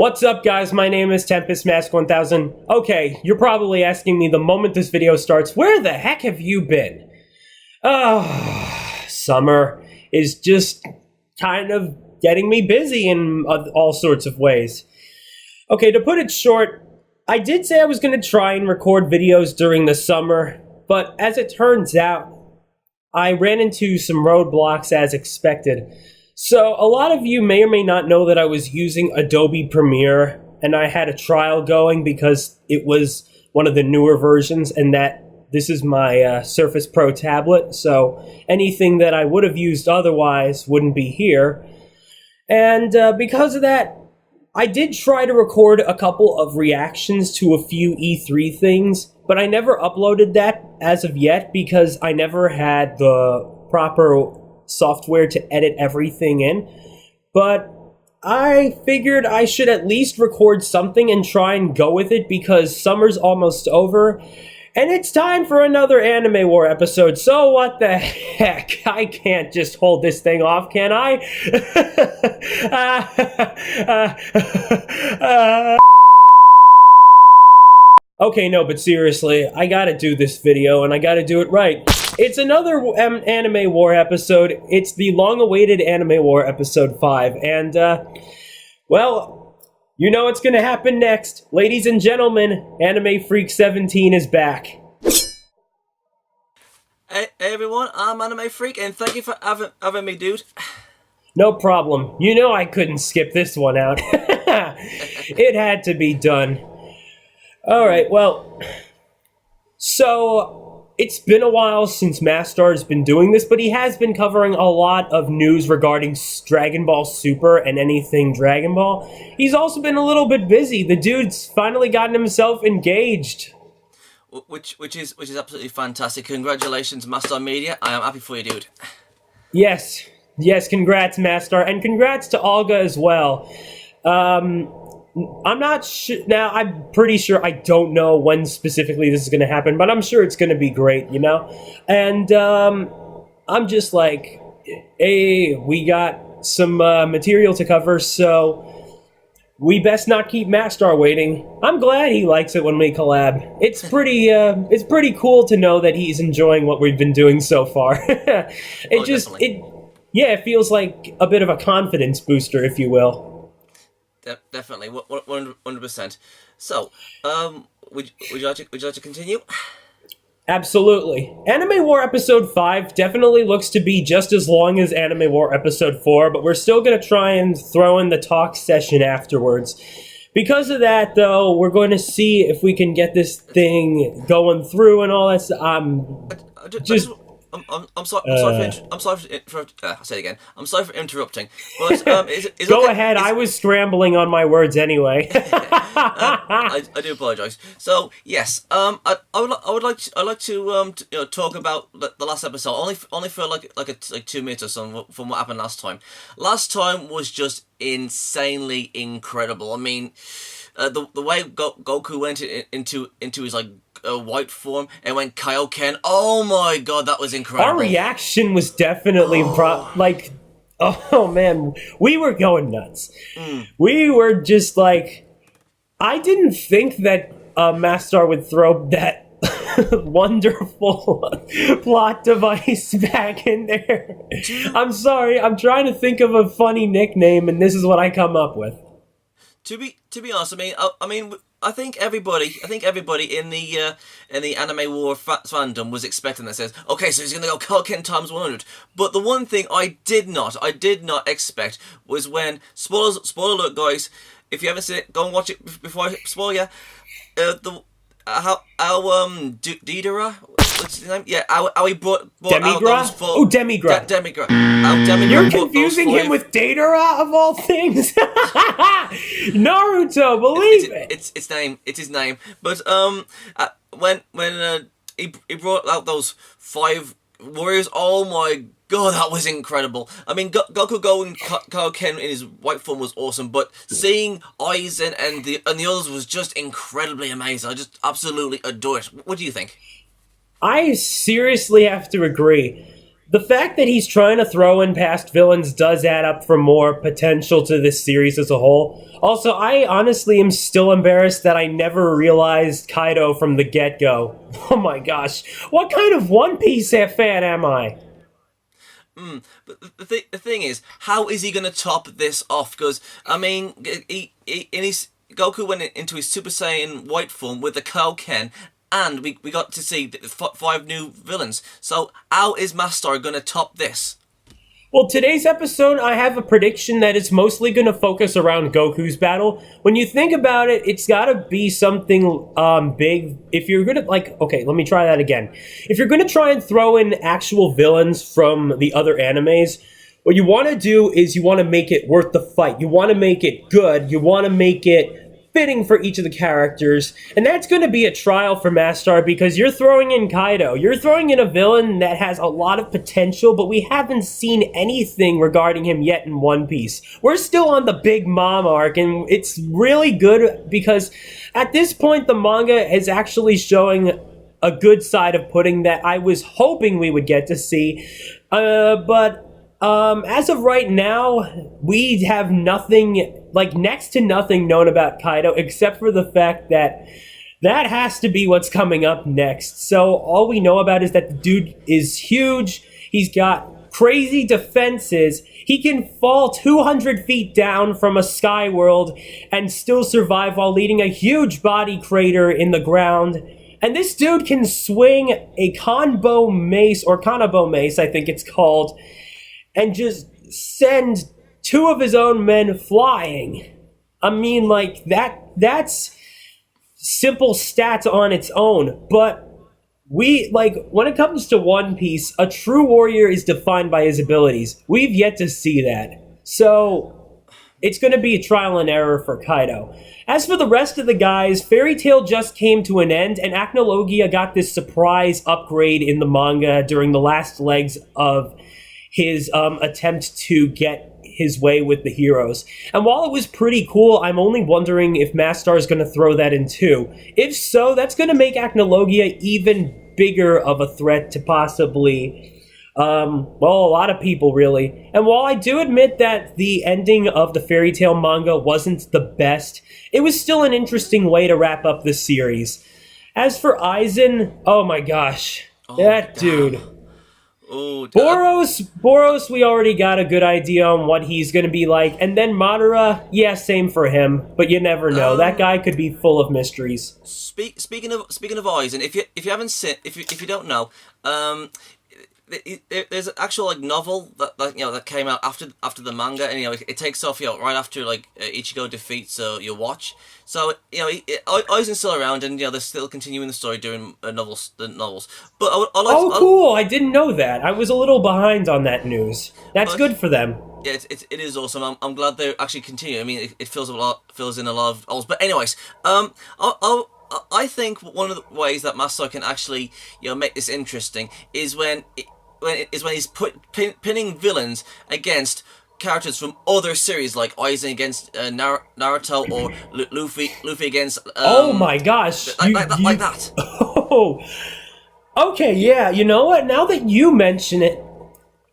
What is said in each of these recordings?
What's up, guys? My name is Tempest Mask 1000. Okay, you're probably asking me the moment this video starts, where the heck have you been? Summer is just kind of getting me busy in all sorts of ways. Okay, to put it short, I did say I was going to try and record videos during the summer, but as it turns out, I ran into some roadblocks as expected. So, a lot of you may or may not know that I was using Adobe Premiere, and I had a trial going because it was one of the newer versions, and that this is my Surface Pro tablet, so anything that I would have used otherwise wouldn't be here. And because of that, I did try to record a couple of reactions to a few E3 things, but I never uploaded that as of yet because I never had the proper software to edit everything in. But I figured I should at least record something and try and go with it because summer's almost over. And it's time for another Anime War episode, so what the heck? I can't just hold this thing off, can I? Okay, no, but seriously, I gotta do this video, and I gotta do it right. It's another Anime War episode. It's the long-awaited Anime War episode 5, and, well, you know what's gonna happen next. Ladies and gentlemen, Anime Freak17 is back. Hey everyone, I'm Anime Freak, and thank you for having me, dude. No problem. You know I couldn't skip this one out. It had to be done. Alright, well, so it's been a while since MaSTAR has been doing this, but he has been covering a lot of news regarding Dragon Ball Super and anything Dragon Ball. He's also been a little bit busy. The dude's finally gotten himself engaged. Which is absolutely fantastic. Congratulations, MaSTAR Media. I am happy for you, dude. Yes, congrats, MaSTAR, and congrats to Olga as well. I'm not sure now. I'm pretty sure. I don't know when specifically this is going to happen, but I'm sure it's going to be great, you know. And I'm just like, hey, we got some material to cover, so we best not keep MaSTAR waiting. I'm glad he likes it when we collab. It's pretty cool to know that he's enjoying what we've been doing so far. It feels like a bit of a confidence booster, if you will. Definitely, 100%. So, would you like to continue? Absolutely. Anime War Episode 5 definitely looks to be just as long as Anime War Episode 4, but we're still going to try and throw in the talk session afterwards. Because of that, though, we're going to see if we can get this thing going through and all that stuff. I'm sorry for I'll say it again. I'm sorry for interrupting. But is go ahead. I was scrambling on my words anyway. I do apologize. So yes, I would like to talk about the last episode. Only for like 2 minutes or so from what happened last time. Last time was just insanely incredible. I mean, the way Goku went into his white form and went Kaio-ken. Oh my god, that was incredible. Our reaction was definitely oh man, we were going nuts. We were just like, I didn't think that MaSTAR would throw that wonderful plot device back in there. I'm sorry, I'm trying to think of a funny nickname, and this is what I come up with. To be honest, I think everybody in the Anime War fandom was expecting that. Says, okay, so he's gonna go Kaio-ken times 100. But the one thing I did not expect was when spoiler alert, guys. If you haven't seen it, go and watch it before I spoil you. Deidara, what's his name? Yeah, how he brought out those four... Oh, Demigra. Demigra. You're confusing him with Deidara, of all things? Naruto, believe it! It's his name. But, when he brought out those 5 warriors, oh my god, that was incredible. I mean, Goku going Kaio-ken in his white form was awesome, but seeing Aizen and the others was just incredibly amazing. I just absolutely adore it. What do you think? I seriously have to agree. The fact that he's trying to throw in past villains does add up for more potential to this series as a whole. Also, I honestly am still embarrassed that I never realized Kaido from the get-go. Oh my gosh, what kind of One Piece fan am I? But the thing is, how is he going to top this off? Because, I mean, Goku went into his Super Saiyan White form with the Kaio-ken, and we got to see 5 new villains. So how is MaSTAR going to top this? Well, today's episode, I have a prediction that it's mostly going to focus around Goku's battle. When you think about it, it's got to be something big. If you're going to, okay, let me try that again. If you're going to try and throw in actual villains from the other animes, what you want to do is you want to make it worth the fight. You want to make it good. You want to make it fitting for each of the characters, and that's going to be a trial for MaSTAR because you're throwing in Kaido. You're throwing in a villain that has a lot of potential, but we haven't seen anything regarding him yet in One Piece. We're still on the Big Mom arc, and it's really good because at this point the manga is actually showing a good side of Pudding that I was hoping we would get to see, but as of right now, we have nothing, next to nothing known about Kaido, except for the fact that that has to be what's coming up next. So all we know about is that the dude is huge, he's got crazy defenses, he can fall 200 feet down from a sky world and still survive while leading a huge body crater in the ground. And this dude can swing a Kanbo mace, or Kanabo mace, I think it's called, and just send 2 of his own men flying. I mean, that's simple stats on its own, but when it comes to One Piece, a true warrior is defined by his abilities. We've yet to see that. So, it's going to be a trial and error for Kaido. As for the rest of the guys, Fairy Tail just came to an end, and Acnologia got this surprise upgrade in the manga during the last legs of his attempt to get his way with the heroes. And while it was pretty cool, I'm only wondering if MaSTAR is going to throw that in too. If so, that's going to make Acnologia even bigger of a threat to possibly, a lot of people really. And while I do admit that the ending of the Fairy Tail manga wasn't the best, it was still an interesting way to wrap up the series. As for Aizen, oh my gosh, dude. Oh, Boros, we already got a good idea on what he's going to be like. And then Madara, yeah, same for him. But you never know. That guy could be full of mysteries. Speaking of Aizen, if you haven't seen, if you don't know, there's an actual novel that came out after the manga, and it takes off right after Ichigo defeats your watch. So Aizen's still around, and they're still continuing the story during the novels. But cool! I didn't know that. I was a little behind on that news. That's good for them. Yeah, it is awesome. I'm glad they're actually continuing. I mean, it fills in a lot of holes. But anyways, I think one of the ways that MaSTAR can actually make this interesting is when he's pinning villains against characters from other series, like Aizen against Naruto, or Luffy against. Oh my gosh! Like that. Oh, okay. Yeah. You know what? Now that you mention it,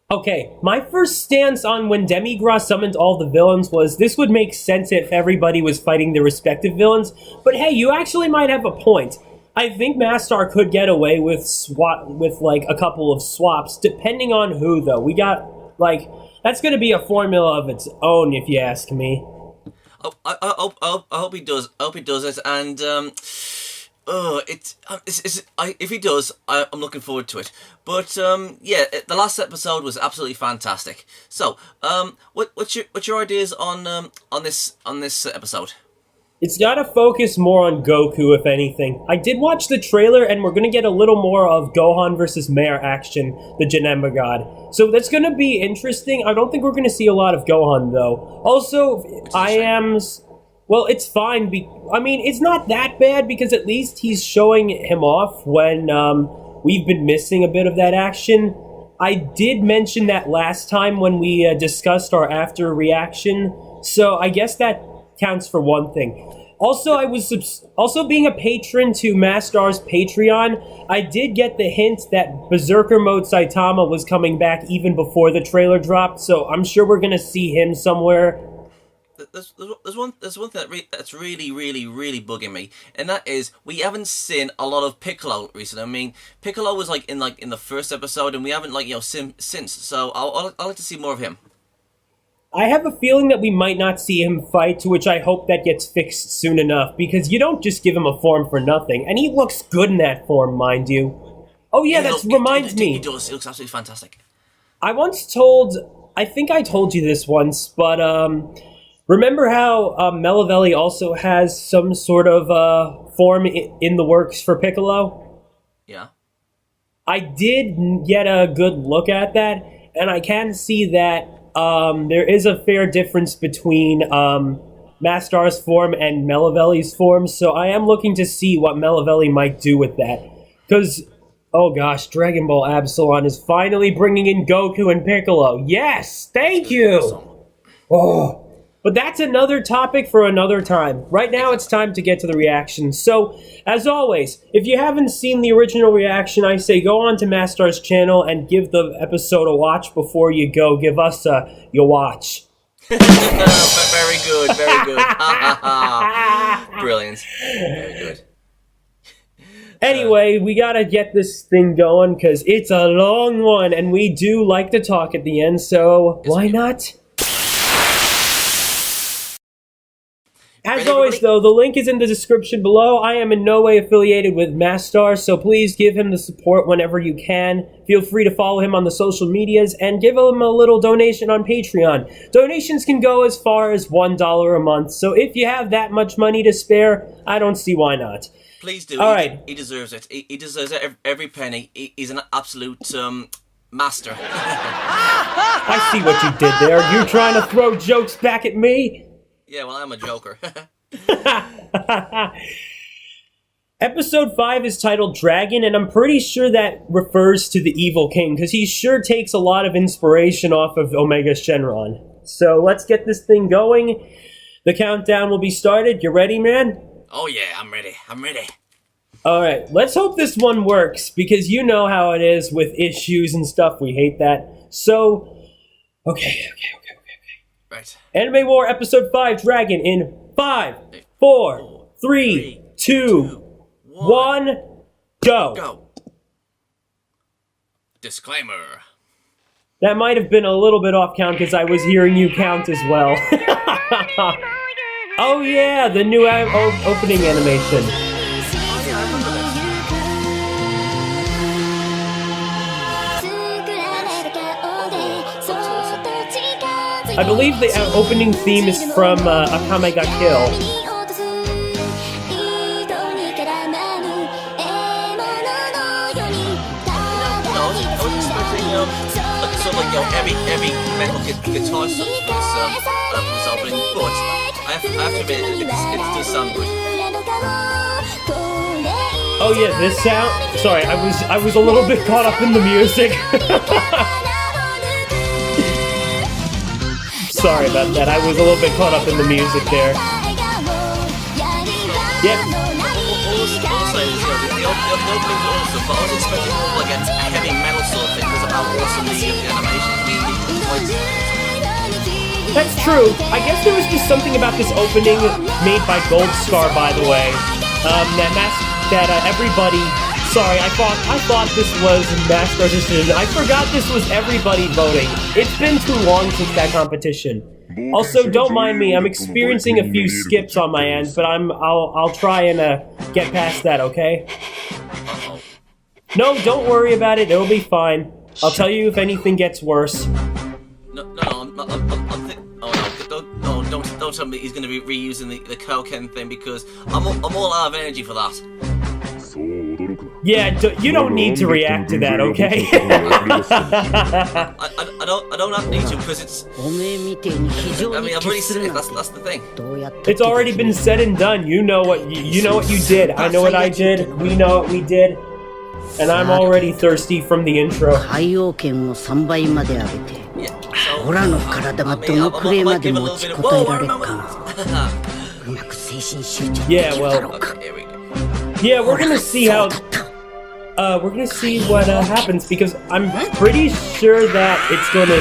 okay. My first stance on when Demigras summoned all the villains was this would make sense if everybody was fighting their respective villains. But hey, you actually might have a point. I think MaSTAR could get away with a couple of swaps, depending on who, though. We got, that's going to be a formula of its own, if you ask me. I hope he does. I hope he does it, and if he does, I'm looking forward to it. But the last episode was absolutely fantastic. So, what's your ideas on this episode? It's got to focus more on Goku, if anything. I did watch the trailer, and we're going to get a little more of Gohan versus Mare action, the Janemba God. So that's going to be interesting. I don't think we're going to see a lot of Gohan, though. Also, it's fine. It's not that bad, because at least he's showing him off when we've been missing a bit of that action. I did mention that last time when we discussed our after reaction, so I guess that counts for one thing. Also, I was also being a patron to MaSTAR's Patreon. I did get the hint that Berserker Mode Saitama was coming back even before the trailer dropped, so I'm sure we're gonna see him somewhere. There's one thing that's really bugging me, and that is we haven't seen a lot of Piccolo recently. I mean, Piccolo was in the first episode, and we haven't since. So I'll like to see more of him. I have a feeling that we might not see him fight, to which I hope that gets fixed soon enough, because you don't just give him a form for nothing, and he looks good in that form, mind you. Oh yeah, that reminds me. He does. He looks absolutely fantastic. I think I told you this once, but remember how Melavelli also has some sort of form in the works for Piccolo? Yeah. I did get a good look at that, and I can see that there is a fair difference between MaSTAR's form and Melavelli's form, so I am looking to see what Melavelli might do with that. Because, oh gosh, Dragon Ball Absalon is finally bringing in Goku and Piccolo. Yes! Thank you! Oh... But that's another topic for another time. Right now, it's time to get to the reaction. So, as always, if you haven't seen the original reaction, I say go on to MaSTAR's channel and give the episode a watch before you go. Give us your watch. Very good, very good. Brilliant. Very good. Anyway, we gotta get this thing going because it's a long one, and we do like to talk at the end, so why not? As always, though, the link is in the description below. I am in no way affiliated with MaSTAR, so please give him the support whenever you can. Feel free to follow him on the social medias and give him a little donation on Patreon. Donations can go as far as $1 a month, so if you have that much money to spare, I don't see why not. Please do. All right. He deserves it. He deserves every penny. He's an absolute master. I see what you did there. You're trying to throw jokes back at me? Yeah, well, I'm a joker. Episode 5 is titled Dragon, and I'm pretty sure that refers to the Evil King, because he sure takes a lot of inspiration off of Omega Shenron. So let's get this thing going. The countdown will be started. You ready, man? Oh yeah, I'm ready. I'm ready. Alright, let's hope this one works, because you know how it is with issues and stuff. We hate that. So, okay. Right. Anime War Episode 5 Dragon in 5, 4, 3, 2, 1, go. Go. Disclaimer. That might have been a little bit off count because I was hearing you count as well. Oh yeah, the new opening animation. I believe the opening theme is from Akame ga Kill. Heavy metal guitar stuff for this opening, but I have to admit it does sound good. Oh yeah, this sound. Sorry, I was a little bit caught up in the music. Sorry about that. I was a little bit caught up in the music there. Yep. All I'm saying is, the opening's awesome, but I was expecting more like a heavy metal sort of thing because of how awesome the animation is. That's true. I guess there was just something about this opening made by Gold Scar, by the way. That everybody. Sorry, I thought this was MaSTAR's decision. I forgot this was everybody voting. It's been too long since that competition. Also, don't mind me. I'm experiencing a few skips on my end, but I'll try and get past that. Okay? No, don't worry about it. It'll be fine. I'll tell you if anything gets worse. Don't tell me he's going to be reusing the Kaio-ken thing because I'm all out of energy for that. Yeah, you don't need to react to that, okay? I don't need to because it's. I mean, I've already said it. That's the thing. It's already been said and done. You know what you did. I know what I did. We know what we did. And I'm already thirsty from the intro. Kaio-ken を3倍まで上げて、オラの体がどのくらいまで持ちこたえられるか、うまく制 Yeah, well, Okay, here we go. yeah, we're gonna see how. We're gonna see what happens because I'm pretty sure that it's gonna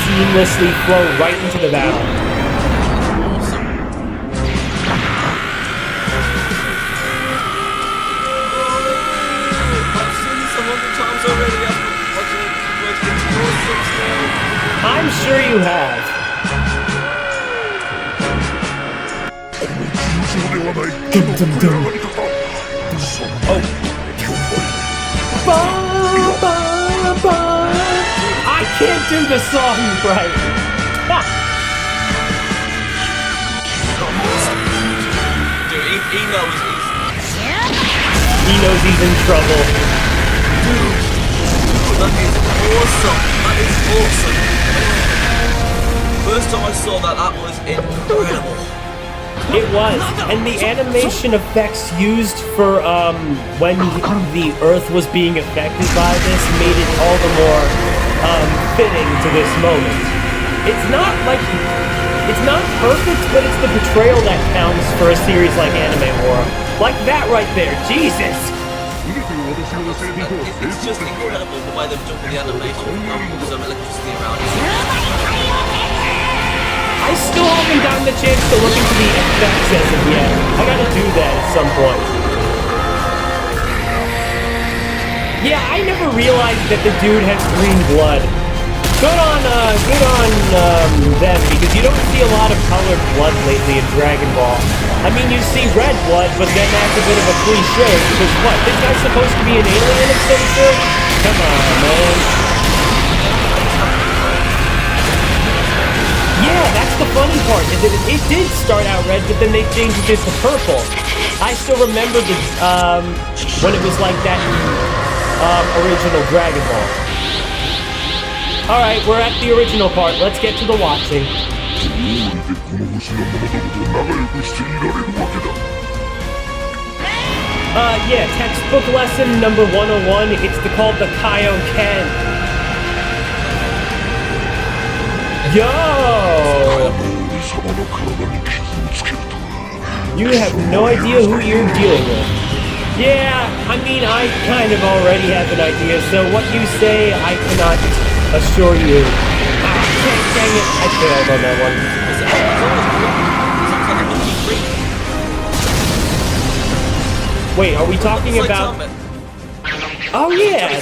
seamlessly flow right into the battle. Awesome. I've seen this 100 times already. I've been watching it. Awesome stuff. I'm sure you have. Oh. Ba, ba, ba. I can't do the song right. Ha. Dude, he knows He knows he's in trouble. that is awesome. That is awesome. First time I saw that, that was incredible. It was, and the animation effects used for when the Earth was being affected by this made it all the more fitting to this moment. It's not perfect, but it's the portrayal that counts for a series like Anime War. Like that right there, Jesus! It's just incredible the way they've done with the animation with some electricity around it. I still haven't gotten the chance to look into the effects as of yet. I gotta do that at some point. Yeah, I never realized that the dude has green blood. Good on them, because you don't see a lot of colored blood lately in Dragon Ball. I mean, you see red blood, but then that's a bit of a cliche, because what, this guy's supposed to be an alien of some sort? Come on, man. Yeah, that's the funny part, is that it did start out red, but then they changed it to purple. I still remember when it was like that in original Dragon Ball. Alright, we're at the original part. Let's get to the watching. Yeah, textbook lesson number 101. It's called the Kaio-ken. Yo! You have no idea who you're dealing with. Yeah, I mean, I kind of already have an idea, so what you say, I cannot assure you. Dang it, I failed on that one. Wait, are we talking about... Oh yeah!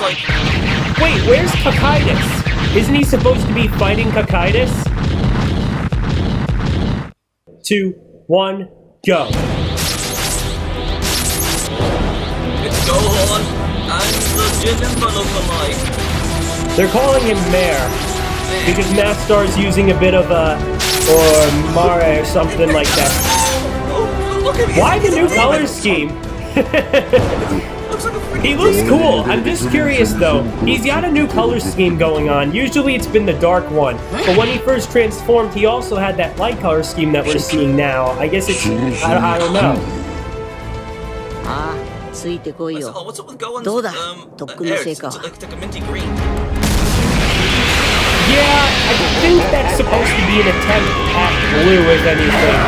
Wait, where's Kakaitis? Isn't he supposed to be fighting Kakaitis? 2, 1, go. It's Gohan and the Jininba lookalike. They're calling him Mare, because MaSTAR's using a bit of a... or Mare or something like that. Oh, look at Why the new color scheme? He looks cool. I'm just curious though. He's got a new color scheme going on. Usually it's been the dark one. But when he first transformed, he also had that light color scheme that we're seeing now. I guess it's... I don't know. Oh, what's up with Gohan's hair? It's like a minty green. Yeah, I think that's supposed to be an attempt at blue, if anything.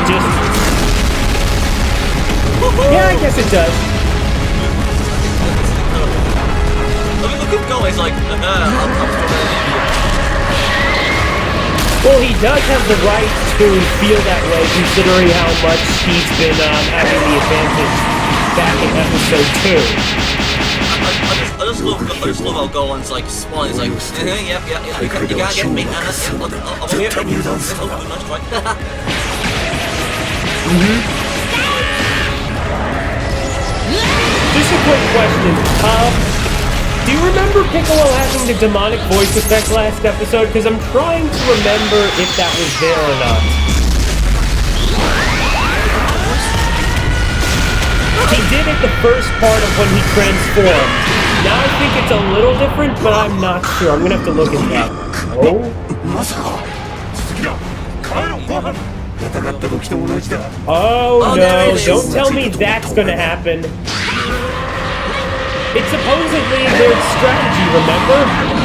Just... Yeah, I guess it does. Look at Gohan, he's like, Well, he does have the right to feel that way, considering how much he's been having the advantage back in episode 2. I just love how Gohan's like smiling. He's like, yep, you can't get me. I'm here. Oh, nice try. Just a quick question. Do you remember Piccolo having the demonic voice effect last episode? Because I'm trying to remember if that was there or not. He did it the first part of when he transformed. Now I think it's a little different, but I'm not sure. I'm gonna have to look at that. Oh no, don't tell me that's gonna happen. It's supposedly their strategy, remember?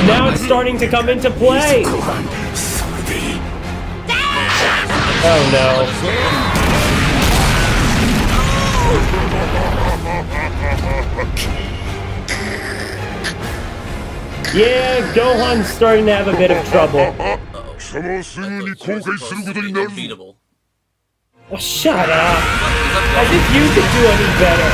Now it's starting to come into play. Oh no. Yeah, Gohan's starting to have a bit of trouble. Unbeatable. Oh, shut up. As if you could do any better.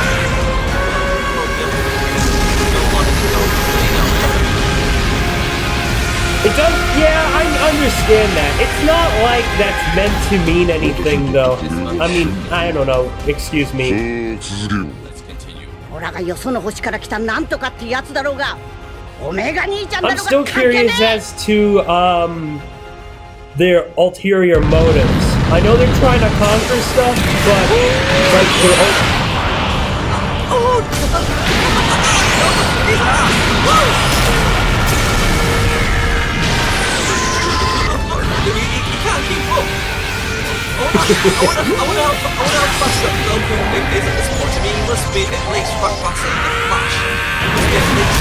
It does, yeah, I understand that. It's not like that's meant to mean anything, though. I mean, I don't know. Excuse me. Let's continue. オラがよその星から来たなんとかってやつだろうが、オメガ兄ちゃんだ I'm ろう still が関係ね curious as to, their ulterior motives. I know they're trying to conquer stuff, but, like, their You can't keep up. I wonder how fast Goku is at this point. I mean, he must be at least faster than the Flash. He must be at least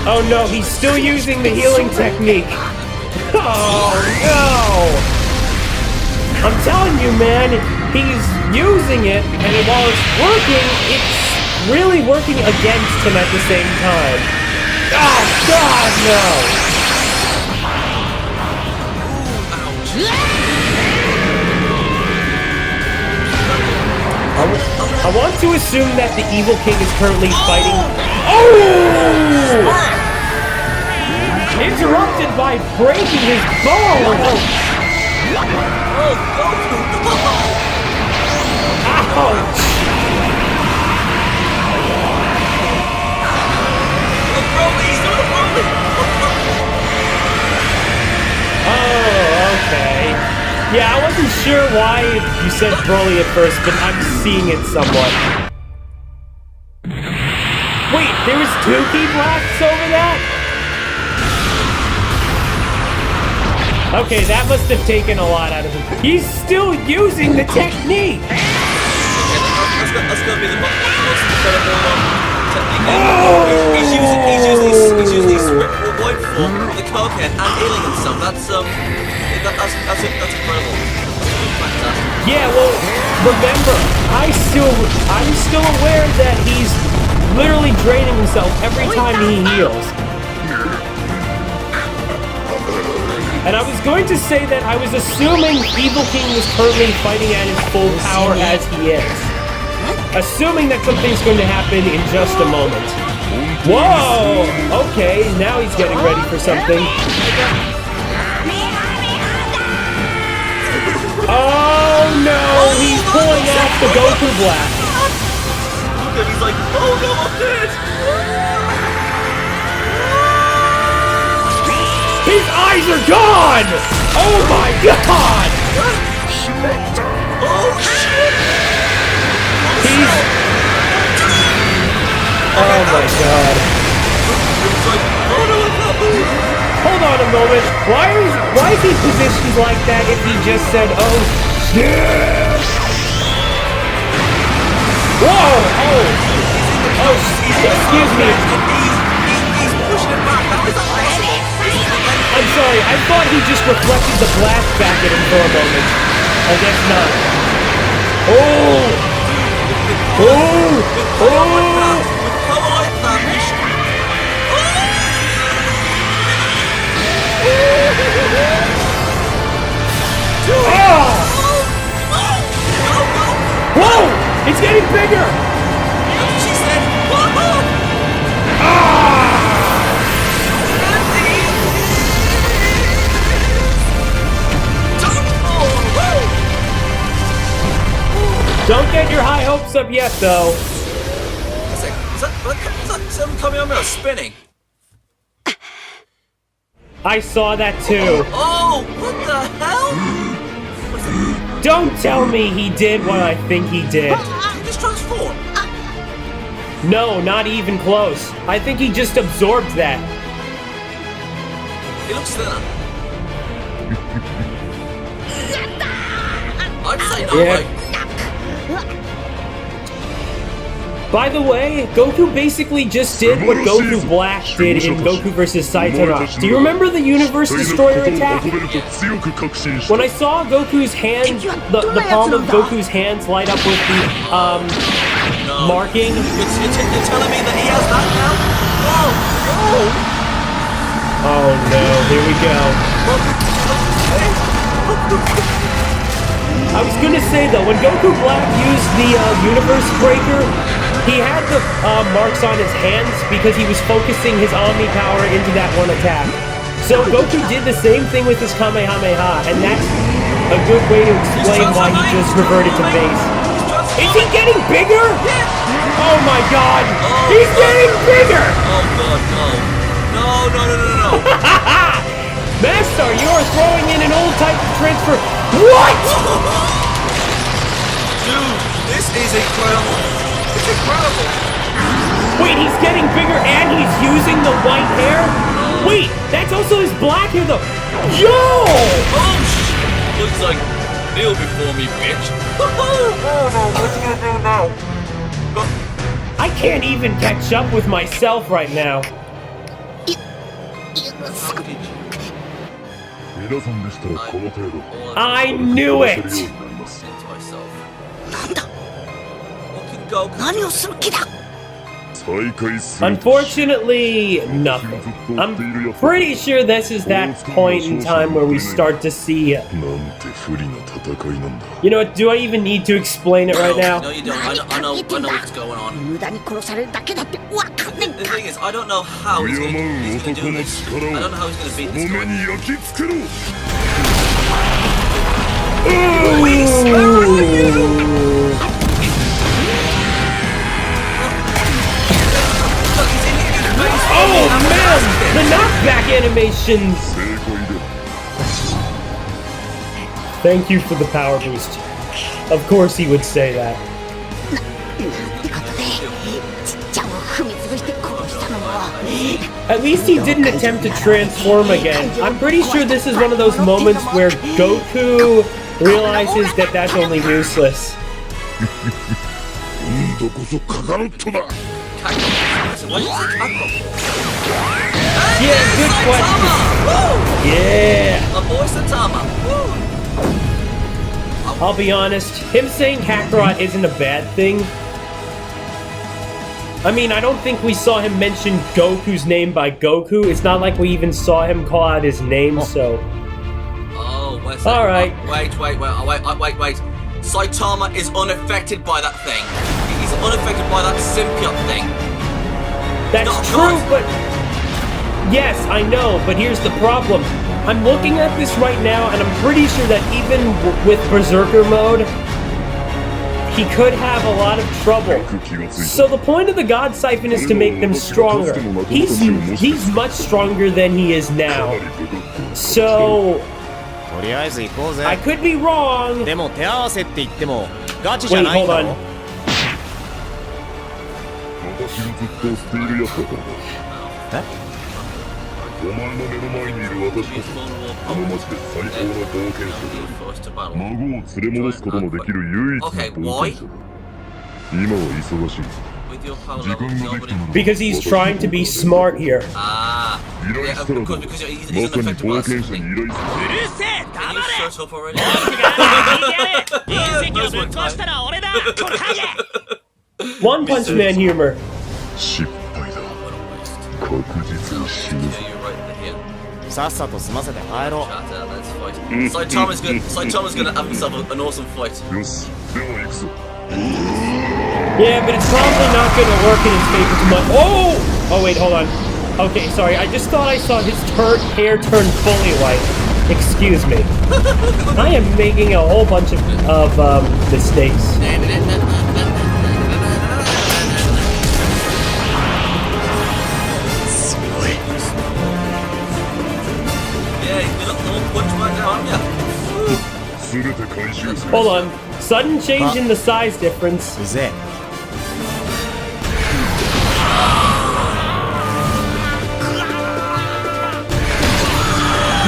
Oh no, he's still using the healing technique. Oh no! I'm telling you, man, he's using it, and while it's working, it's really working against him at the same time. Oh God, no! I want to assume that the Evil King is currently fighting. Oh! Interrupted by breaking his bone! Oh, Goku! Ouch! He's doing a Broly! Oh, okay. Yeah, I wasn't sure why you said Broly at first, but I'm seeing it somewhat. Wait, there was 2 key blasts over that? Okay, that must have taken a lot out of him. He's still using the technique! That's gonna be the most incredible technique. He's using his white form with the Kaio-ken and healing and stuff. That's incredible. Fantastic. Yeah, well, remember, I'm still aware that he's literally draining himself every time he heals. And I was going to say that I was assuming Evil King was currently fighting at his full power as he is. Assuming that something's going to happen in just a moment. Whoa! Okay, now he's getting ready for something. Oh no! He's pulling out the Goku Blast. Look, he's like, oh no, I'm dead! His eyes are gone! Oh my god! Oh shit! He's... Oh my god. It's like, oh no, I can't move! Hold on a moment. Why is he positioned like that if he just said, oh shit? Whoa! Oh, excuse me. He's pushing it back. How is that possible? I'm sorry, I thought he just reflected the blast back at him for a moment. I guess not. Oh! Whoa! It's getting bigger! She said, Don't get your high hopes up yet, though. Is that some Kamehameha spinning? I saw that too. Oh, what the hell? Don't tell me he did what I think he did. Did he just transform? No, not even close. I think he just absorbed that. He looks thinner. I'd say no way. By the way, Goku basically just did what Goku Black did in Goku vs. Saitama. Do you remember the Universe Destroyer attack? When I saw Goku's hand, the palm of Goku's hands light up with the marking. You're telling me that he has that now? Oh no, here we go. I was gonna say though, when Goku Black used the Universe Breaker, he had the marks on his hands because he was focusing his Omni power into that one attack. So Goku did the same thing with his Kamehameha, and that's a good way to explain why he just reverted to base. Is he getting bigger? Oh my god! He's getting bigger! Oh god, no. No. MaSTAR, you are throwing in an old type of transfer. What? Dude, this is incredible. It's incredible. Wait, he's getting bigger and he's using the white hair? Wait, that's also his black hair though. Yo! Oh shit! Looks like kneel before me, bitch. Oh no, what's he gonna do now? I can't even catch up with myself right now. I knew it! Unfortunately, nothing. I'm pretty sure this is that point in time where we start to see... You know what, do I even need to explain it right now? No, you don't. I know what's going on. The thing is, I don't know how he's gonna do this. I don't know how he's gonna beat this guy. Luis, where are you? Oh man! The knockback animations! Thank you for the power boost. Of course he would say that. At least he didn't attempt to transform again. I'm pretty sure this is one of those moments where Goku realizes that that's only useless. Yeah, good question. Yeah. A boy Satama. I'll be honest, him saying Kakarot isn't a bad thing. I mean, I don't think we saw him mention Goku's name by Goku. It's not like we even saw him call out his name, so... Oh, wait a second. Alright. Wait. Saitama is unaffected by that thing. He's unaffected by that Simpiot thing. That's true, but... Yes, I know, but here's the problem. I'm looking at this right now, and I'm pretty sure that even with Berserker mode, he could have a lot of trouble. So the point of the God Siphon is to make them stronger. He's much stronger than he is now. So... I could be wrong. Wait, hold on. Okay, why? Because he's trying to be smart here. Ah. Yeah, because he's unaffected by that something. Can you shut up already? One Punch Man humor. Saitama's gonna have himself an awesome fight. Yeah, but it's probably not gonna work in his favor too much. Oh! Oh wait, hold on. Okay, sorry, I just thought I saw his hair turn fully white. Excuse me. I am making a whole bunch of mistakes. Hold on. Sudden change in the size difference. Is it?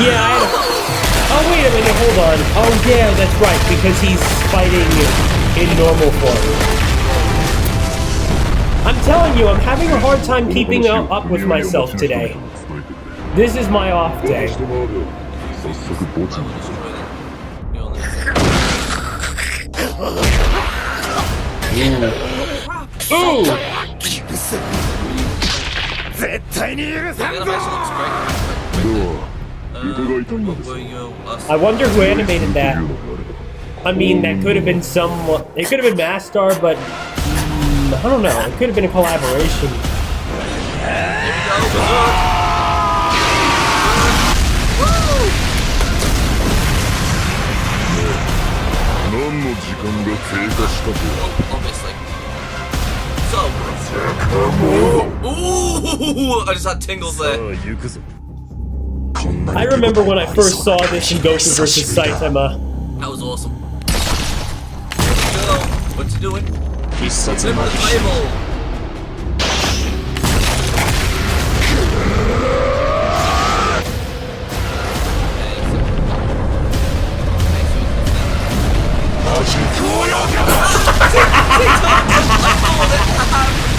Yeah, I had a... Oh, wait a minute, hold on. Oh, yeah, that's right, because he's fighting in normal form. I'm telling you, I'm having a hard time keeping up with myself today. This is my off day. Ooh! I wonder who animated that. I mean, that could have been someone. It could have been MaSTAR, but I don't know. It could have been a collaboration. Obviously. So. Ooh! I just had tingles there. I remember when I first saw this in Goku vs. Saitama. That was awesome. Go. What's he doing? Flip the table.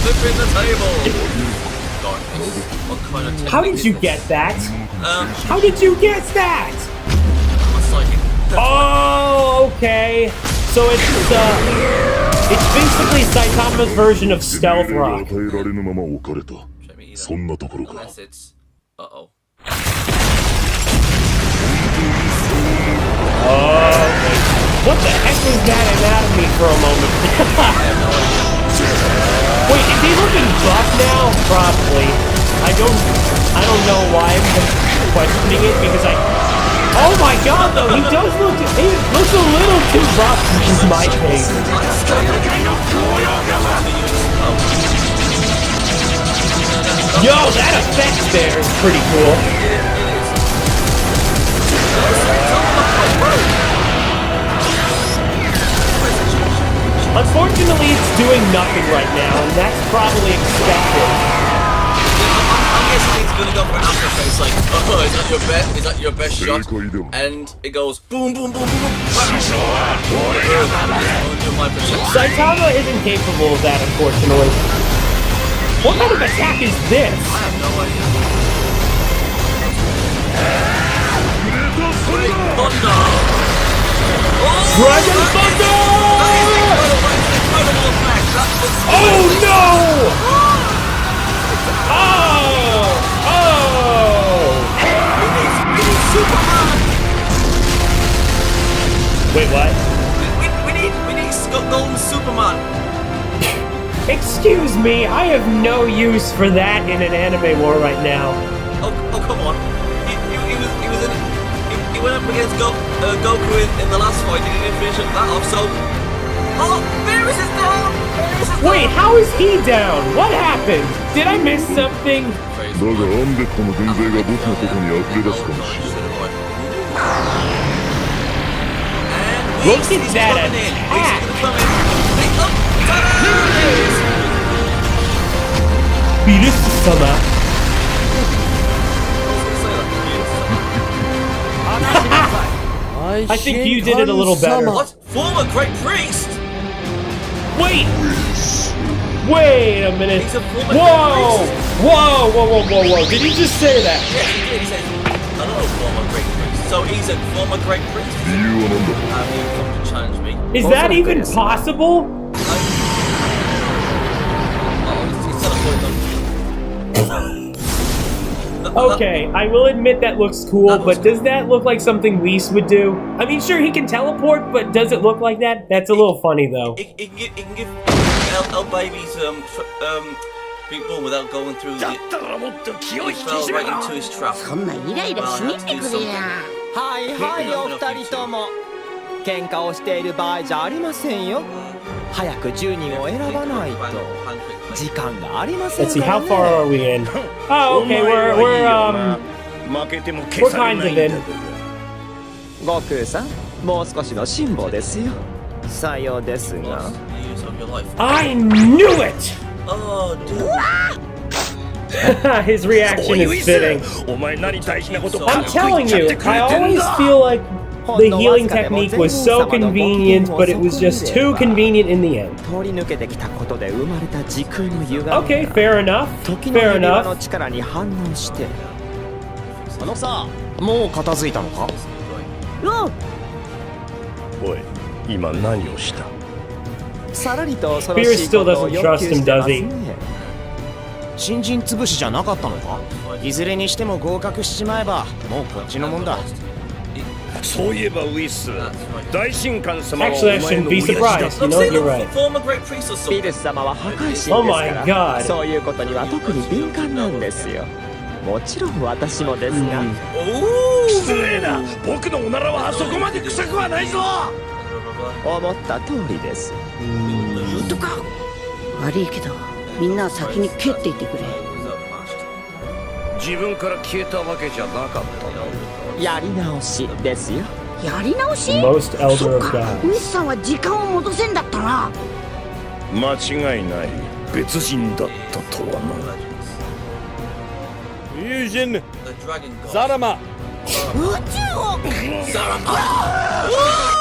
Flipping the table. What kind of How did you get that? How did you guess that? I'm a psychic. Oh, okay. So it's basically Saitama's version of Stealth Rock. Unless it's... Uh-oh. Oh, okay. What the heck was that anatomy for a moment? Wait, is he looking buff now? Probably. I don't know why I'm questioning it because oh my god, though, he looks a little too buff in my case. Yo, that effect there is pretty cool. Unfortunately, it's doing nothing right now, and that's probably expected. I'm guessing it's gonna go for an afterface, like, oh, is that your best? Is that your best shot? And it goes boom, boom, boom, boom, boom. Saitama isn't capable of that, unfortunately. What kind of attack is this? I have no idea. Thunder! Dragon Thunder! Oh no! Oh! Wait, what? We need Golden Superman. Excuse me, I have no use for that in an anime war right now. Oh, come on. He went up against Goku in the last fight. He didn't finish that off, so... Oh, Beerus is down! Wait, how is he down? What happened? Did I miss something? Look at that attack! Beerus-sama. I think you did it a little better. What? Former great priest? Wait a minute. He's a former Whoa! great priest. Whoa! Did he just say that? Yes, he did. He said, hello, former great priest. So he's a former great priest? Have you come to challenge me? Is that even possible? He's teleporting them. Okay, I will admit that looks cool, but does that look like something Whis would do? I mean, sure, he can teleport, but does it look like that? That's a little funny, though. He can give L babies big ball without going through the... He fell right into his trap. そんなイライラしねえでくれや。はいはいお二人とも喧嘩をしている場合じゃありませんよ早く10人を選ばないと時間がありません Let's see, から how ね far are we in? Oh, okay, we're kind of in. 悟空さんもう少しの辛抱ですよさようですが Use of your life. I knew it! Oh, dude. His reaction is fitting. I'm telling you, I always feel like The healing technique was so convenient, but it was just too convenient in the end. 通り抜けてきたことで生まれた時空の歪み Okay, fair enough. 時の Fair 指輪の enough. 力に反応してあのさ、もう片付いたのか？おい、今何をした？さらりと恐ろ Spears しいこ still とを doesn't 要 trust 求 him, してま does す he? ね新人潰しじゃなかったのか？いずれにしても合格しちまえばもうこっちのもんだ。そういえばウィス、大神官様はお Actually, I 前 shouldn't の be 親父だ。 surprised. You know, you're right. Former great priest or スピ something. ルス様は破壊神です Oh か my ら god. そういうことには特に敏感なんですよもちろん私もですが、失礼な、僕のおならはあそこまで臭くはないぞ。思った通りですとか悪いけどみんな先に蹴っていてくれ自分から消えたわけじゃなかったの。やり直しですよやり直し Most elder そっ of か God. ウィスさんは時間を戻せんだったな間違いない、別人だったとはな。友人 The dragon god. ザラマ。宇宙を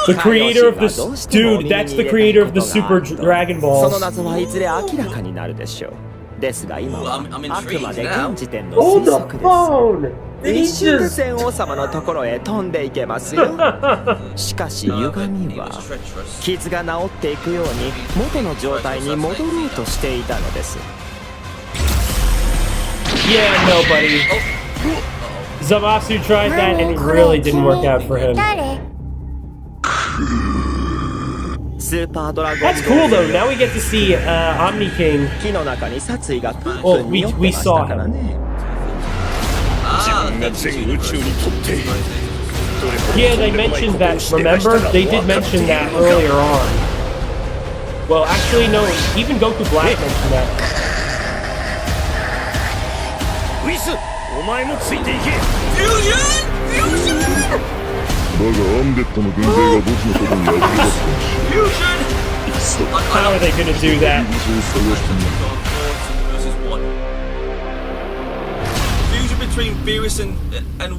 The creator of this dude, that's the creator of the Super Dragon その Balls. 謎はいずれ明らかになるでしょうですが今は I'm あくまで intrigued now. 現時点の Oh, 推 the 測です phone! 一 He 瞬で just... 戦王様のところへ飛んでいけますよしかし歪み He は was treacherous. 傷が治っていくように元の状態に戻ろうとしていたのです Yeah, no, buddy. Zamasu tried that and it really didn't work out for him. スーパードラゴン That's cool though. Now we get to see Omni King. 木の中に殺意がプン Oh, プンに酔って we ました saw から him. ね Ah, が全宇宙にとって Yeah, they mentioned that. Remember? They did mention that earlier on. Well, actually, no. Even Goku Black mentioned that. ウィス、お前もついていけ。だがアンデッドの軍勢が墓地のとこにあふれ出す How are they gonna do that? そう探してみる versus one. Fusion between Beerus and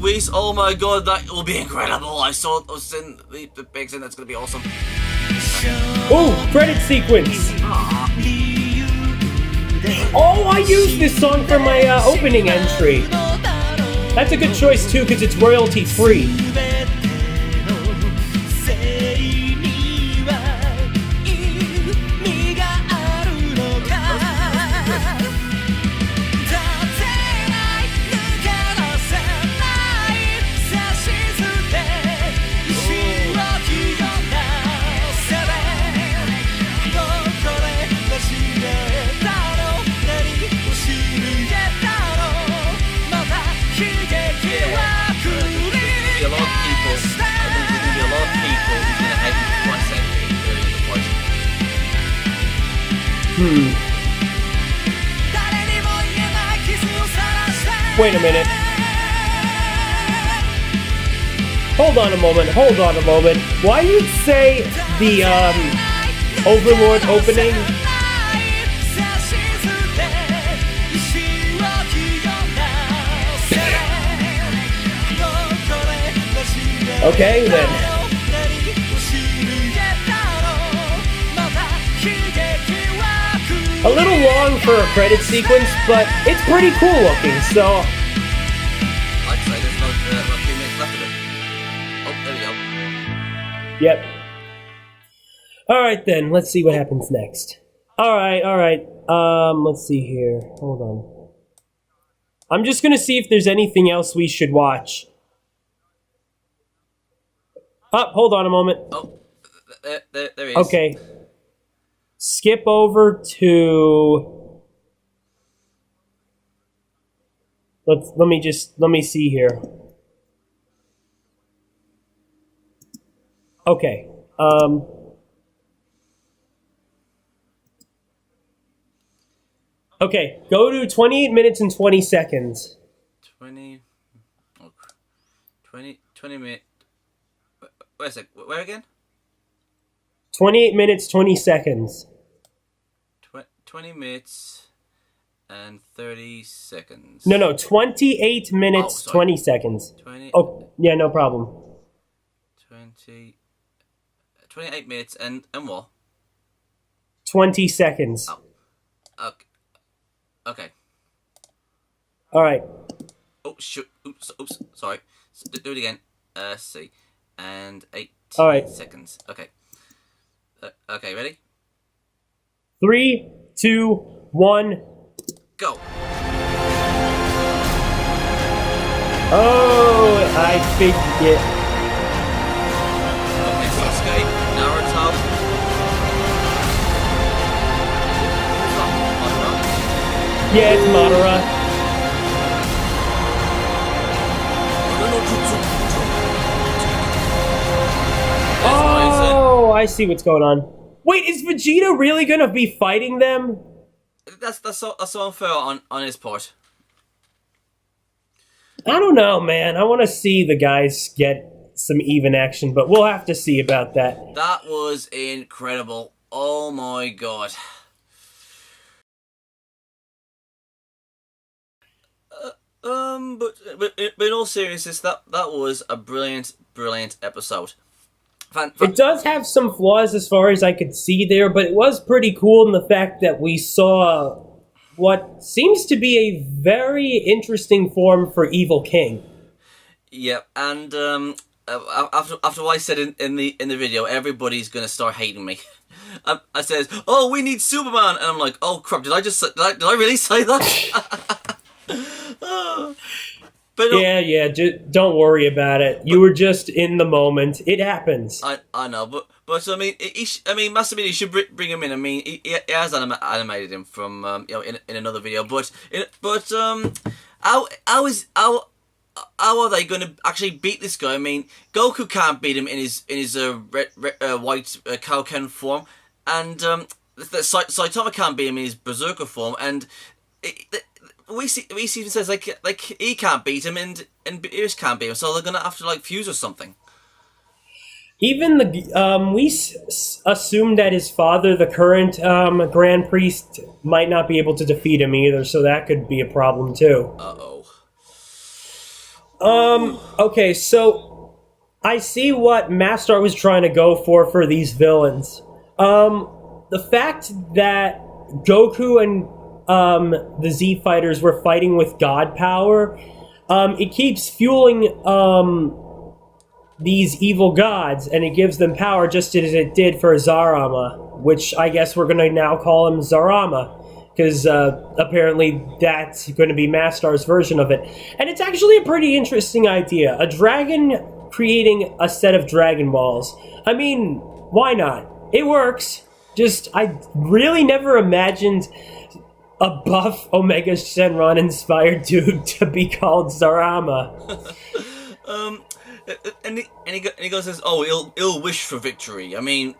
Whis. Oh my god, that will be incredible. I saw us in the big thing. That's gonna be awesome. Oh, credit sequence. Oh, I used this song for my opening entry. That's a good choice too, because it's royalty free. Wait a minute. Hold on a moment. Hold on a moment. Why you say the Overlord opening? Okay then. A little long for a credit sequence, but it's pretty cool looking, so... I'd say there's no 2 minutes left of it. Oh, there we go. Yep. Alright then, let's see what happens next. Alright. Let's see here. Hold on. I'm just gonna see if there's anything else we should watch. Oh, hold on a moment. Oh, there he is. Okay. Skip over to... Let me see here. Okay. Okay, go to 28 minutes and 20 seconds. 20 minutes. Wait a sec. Where again? 28 minutes, 20 seconds. 20 minutes and 30 seconds. No, 28 minutes, Oh, sorry. 20 seconds. 20. Oh, yeah, no problem. 20. 28 minutes and what? 20 seconds. Oh. Okay. All right. Oh, shoot. Oops, sorry. Do it again. See. And 18 All right. seconds. Okay. Okay, ready? 3, 2, 1. Go. Oh, I figured it. Okay, Sasuke, Naruto. Yeah, it's Madara. Oh, I see what's going on. Wait, is Vegeta really gonna be fighting them? That's so unfair on his part. I don't know, man. I want to see the guys get some even action, but we'll have to see about that. That was incredible. Oh my god. But in all seriousness, that was a brilliant episode. It does have some flaws as far as I could see there, but it was pretty cool in the fact that we saw what seems to be a very interesting form for Evil King. Yeah, and after what I said in the video, everybody's gonna start hating me. I says, "Oh, we need Superman," and I'm like, "Oh crap! Did I really say that?" But yeah. Don't worry about it. You were just in the moment. It happens. I know, but I mean, Master Media should bring him in. I mean, he has animated him from in another video, but how are they going to actually beat this guy? I mean, Goku can't beat him in his white Kaio-ken form, and Saitama can't beat him in his Berserker form, and we see even says like he can't beat him and Beerus can't beat him, so they're gonna have to like fuse or something. Even we assumed that his father, the current Grand Priest, might not be able to defeat him either, so that could be a problem too. Okay, so I see what MaSTAR was trying to go for these villains. The fact that Goku and the Z Fighters were fighting with God power, it keeps fueling these evil gods, and it gives them power just as it did for Zarama, which I guess we're going to now call him Zarama, because apparently that's going to be MaSTAR's version of it. And it's actually a pretty interesting idea. A dragon creating a set of Dragon Balls. I mean, why not? It works. Just, I really never imagined a buff Omega Shenron inspired dude to be called Zarama. And he goes says, "Oh, he'll wish for victory." I mean,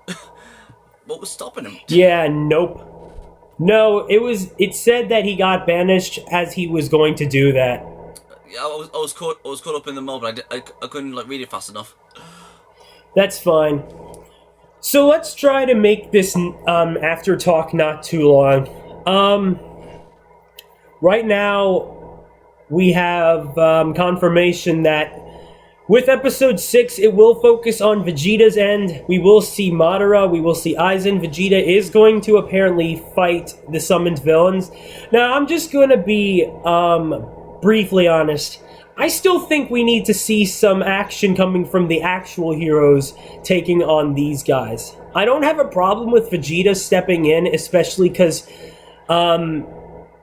what was stopping him? Yeah, nope. No, it said that he got banished as he was going to do that. Yeah, I was caught up in the moment. I couldn't like read it fast enough. That's fine. So let's try to make this after talk not too long. Right now, we have confirmation that with episode 6, it will focus on Vegeta's end. We will see Madara, we will see Aizen. Vegeta is going to apparently fight the summoned villains. Now, I'm just going to be briefly honest. I still think we need to see some action coming from the actual heroes taking on these guys. I don't have a problem with Vegeta stepping in, especially because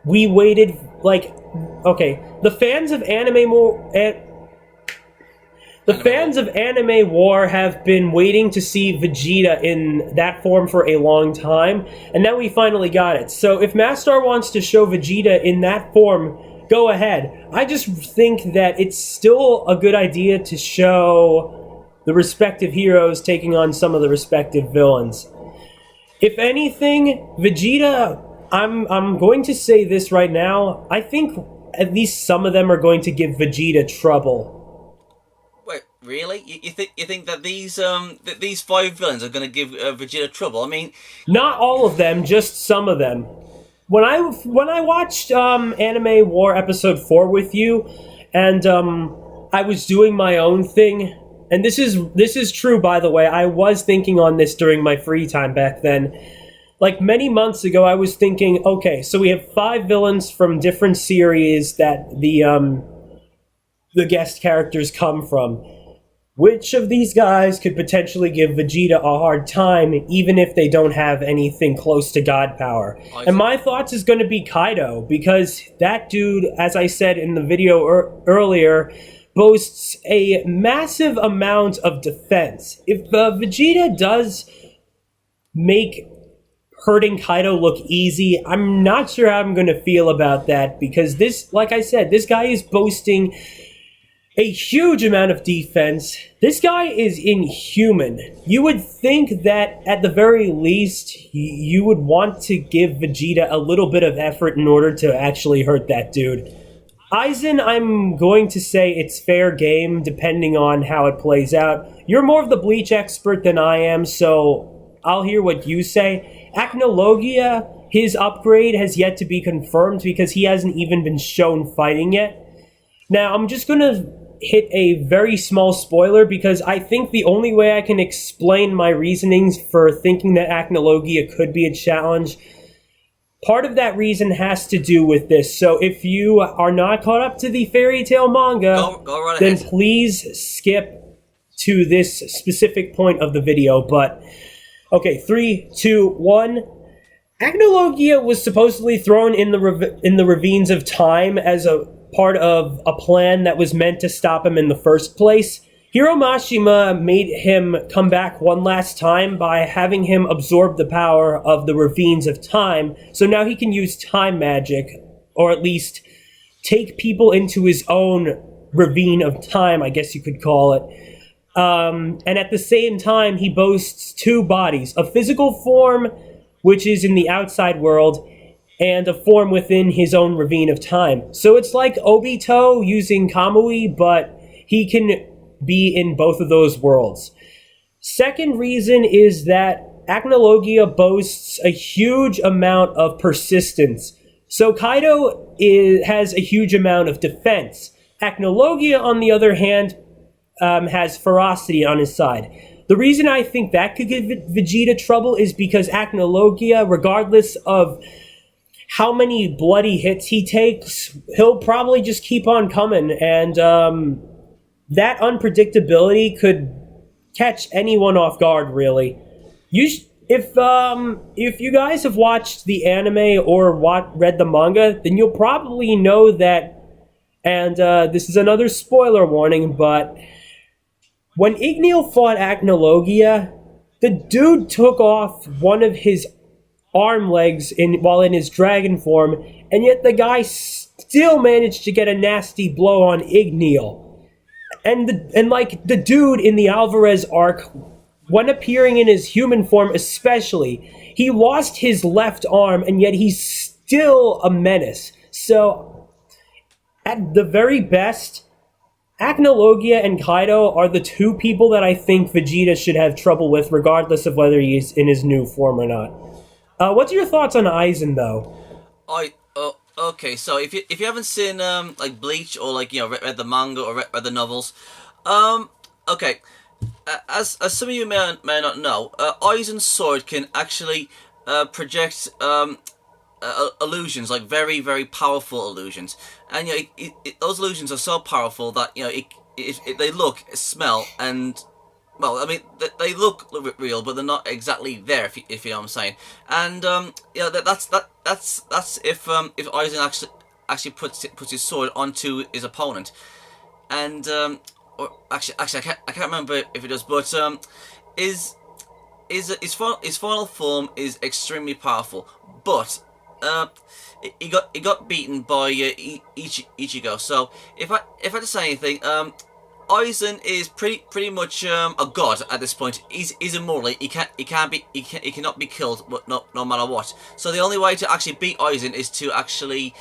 we waited, like, okay, the fans of Anime War have been waiting to see Vegeta in that form for a long time, and now we finally got it. So if MaSTAR wants to show Vegeta in that form, go ahead. I just think that it's still a good idea to show the respective heroes taking on some of the respective villains. If anything, Vegeta, I'm going to say this right now, I think at least some of them are going to give Vegeta trouble. Wait, really? You think that these 5 villains are going to give Vegeta trouble? I mean, not all of them, just some of them. When I watched Anime War episode 4 with you, and I was doing my own thing, and this is true, by the way. I was thinking on this during my free time back then. Like many months ago, I was thinking, okay, so we have 5 villains from different series that the guest characters come from. Which of these guys could potentially give Vegeta a hard time, even if they don't have anything close to God power? And my thoughts is going to be Kaido, because that dude, as I said in the video earlier, boasts a massive amount of defense. If Vegeta does make hurting Kaido look easy, I'm not sure how I'm going to feel about that, because this, like I said, this guy is boasting a huge amount of defense. This guy is inhuman. You would think that at the very least you would want to give Vegeta a little bit of effort in order to actually hurt that dude. Aizen, I'm going to say it's fair game depending on how it plays out. You're more of the Bleach expert than I am, so I'll hear what you say. Acnologia, his upgrade has yet to be confirmed because he hasn't even been shown fighting yet. Now, I'm just going to hit a very small spoiler because I think the only way I can explain my reasonings for thinking that Acnologia could be a challenge, part of that reason has to do with this. So if you are not caught up to the Fairy Tail manga, go right then ahead. Please skip to this specific point of the video. But, okay, 3, 2, 1... Acnologia was supposedly thrown in the ravines of time as a part of a plan that was meant to stop him in the first place. Hiro Mashima made him come back one last time by having him absorb the power of the ravines of time, so now he can use time magic, or at least take people into his own ravine of time, I guess you could call it. And at the same time, he boasts 2 bodies, a physical form, which is in the outside world, and a form within his own ravine of time. So it's like Obito using Kamui, but he can be in both of those worlds. Second reason is that Acnologia boasts a huge amount of persistence. So Kaido has a huge amount of defense. Acnologia, on the other hand, has ferocity on his side. The reason I think that could give Vegeta trouble is because Acnologia, regardless of how many bloody hits he takes, he'll probably just keep on coming, and that unpredictability could catch anyone off guard, really. If you guys have watched the anime or read the manga, then you'll probably know that, and this is another spoiler warning, but when Igneel fought Acnologia, the dude took off one of his arm legs while in his dragon form, and yet the guy still managed to get a nasty blow on Igneel. And the dude in the Alvarez arc, when appearing in his human form especially, he lost his left arm, and yet he's still a menace. So, at the very best, Acnologia and Kaido are the 2 people that I think Vegeta should have trouble with, regardless of whether he's in his new form or not. What's your thoughts on Aizen, though? Okay, so if you haven't seen like Bleach or like read the manga or read the novels, okay, as some of you may not know, Aizen's sword can actually project illusions, like very, very powerful illusions, and those illusions are so powerful that they look, smell, and well, I mean, they look real, but they're not exactly there. If you know what I'm saying, and that's if Aizen actually puts his sword onto his opponent, and or actually I can't remember if it does, but his final form is extremely powerful, but he got beaten by Ichigo. So if I had to say anything, Aizen is pretty much a god at this point. He's immortal. He cannot be killed, no matter what. So the only way to actually beat Aizen is to actually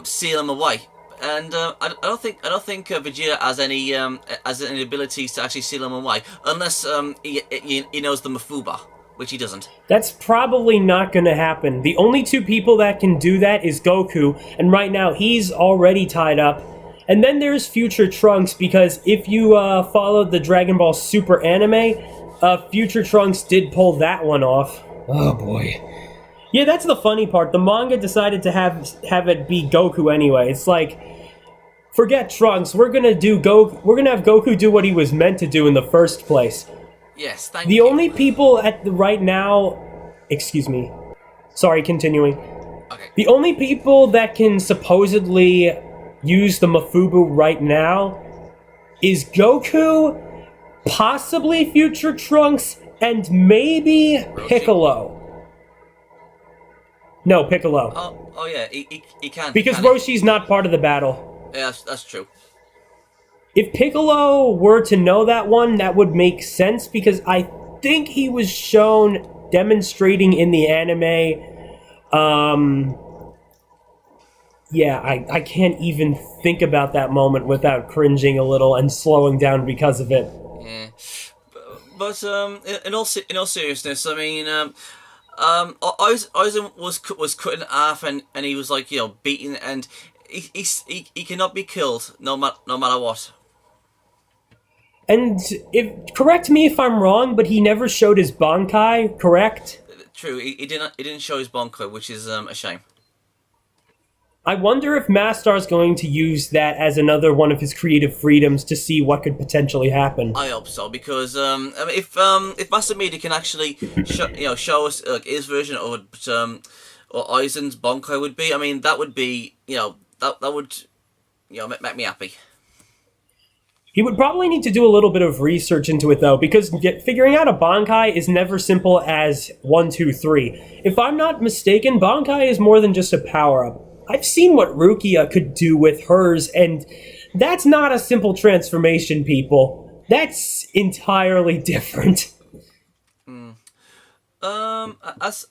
seal him away. And I don't think Vegeta has any abilities to actually seal him away, unless he knows the Mafuba, which he doesn't. That's probably not going to happen. The only 2 people that can do that is Goku, and right now he's already tied up. And then there's Future Trunks, because if you followed the Dragon Ball Super anime, Future Trunks did pull that one off. Oh boy. Yeah, that's the funny part. The manga decided to have it be Goku anyway. It's like, forget Trunks. We're gonna have Goku do what he was meant to do in the first place. Yes, thank you. The only people right now, excuse me. Sorry, continuing. Okay. The only people that can supposedly use the Mafubu right now is Goku, possibly Future Trunks, and maybe Roshi. Piccolo. No, Piccolo. Oh yeah, he can. Because can Roshi's not part of the battle. Yeah, that's true. If Piccolo were to know that one, that would make sense, because I think he was shown demonstrating in the anime. Yeah, I can't even think about that moment without cringing a little and slowing down because of it. Yeah, but in all seriousness, I mean, Aizen was cut in half, and he was like, you know, beaten, and he cannot be killed no matter what. And correct me if I'm wrong, but he never showed his Bankai, correct? True, he didn't show his Bankai, which is a shame. I wonder if MaSTAR is going to use that as another one of his creative freedoms to see what could potentially happen. I hope so, because I mean, if Master Media can actually show us his version of what Aizen's Bankai would be, I mean, that would be, that would make me happy. He would probably need to do a little bit of research into it, though, because figuring out a Bankai is never simple as 1, 2, 3. If I'm not mistaken, Bankai is more than just a power-up. I've seen what Rukia could do with hers, and that's not a simple transformation, people. That's entirely different. As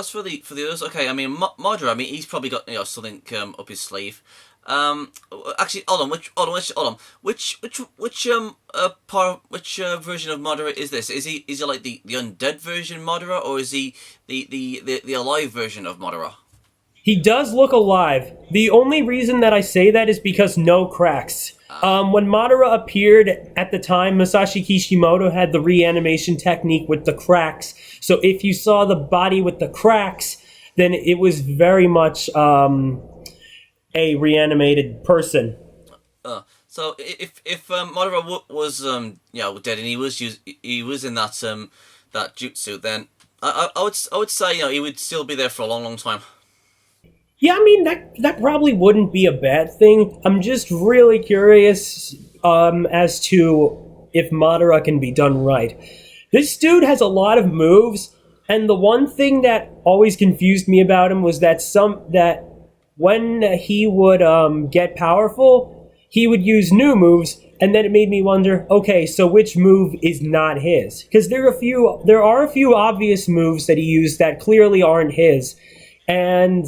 for the others, okay. I mean, Madara. I mean, he's probably got something up his sleeve. Actually, hold on. Which version of Madara is this? Is he like the undead version Madara, or is he the alive version of Madara? He does look alive. The only reason that I say that is because no cracks. When Madara appeared at the time, Masashi Kishimoto had the reanimation technique with the cracks. So if you saw the body with the cracks, then it was very much a reanimated person. So if Madara was dead, and he was in that jutsu, then I would say he would still be there for a long time. Yeah, I mean, that probably wouldn't be a bad thing. I'm just really curious as to if Madara can be done right. This dude has a lot of moves, and the one thing that always confused me about him was that when he would get powerful, he would use new moves, and then it made me wonder, okay, so which move is not his? Because there are a few obvious moves that he used that clearly aren't his, and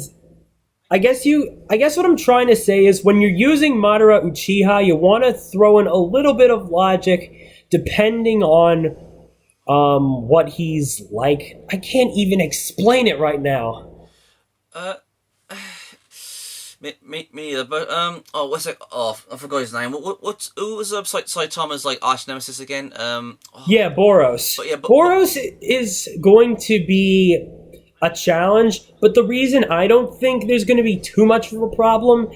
I guess what I'm trying to say is when you're using Madara Uchiha, you want to throw in a little bit of logic depending on what he's like. I can't even explain it right now. Me either. But what's it? Oh, I forgot his name. Who was Saitama's like arch nemesis again? Yeah, Boros. Boros is going to be a challenge, but the reason I don't think there's going to be too much of a problem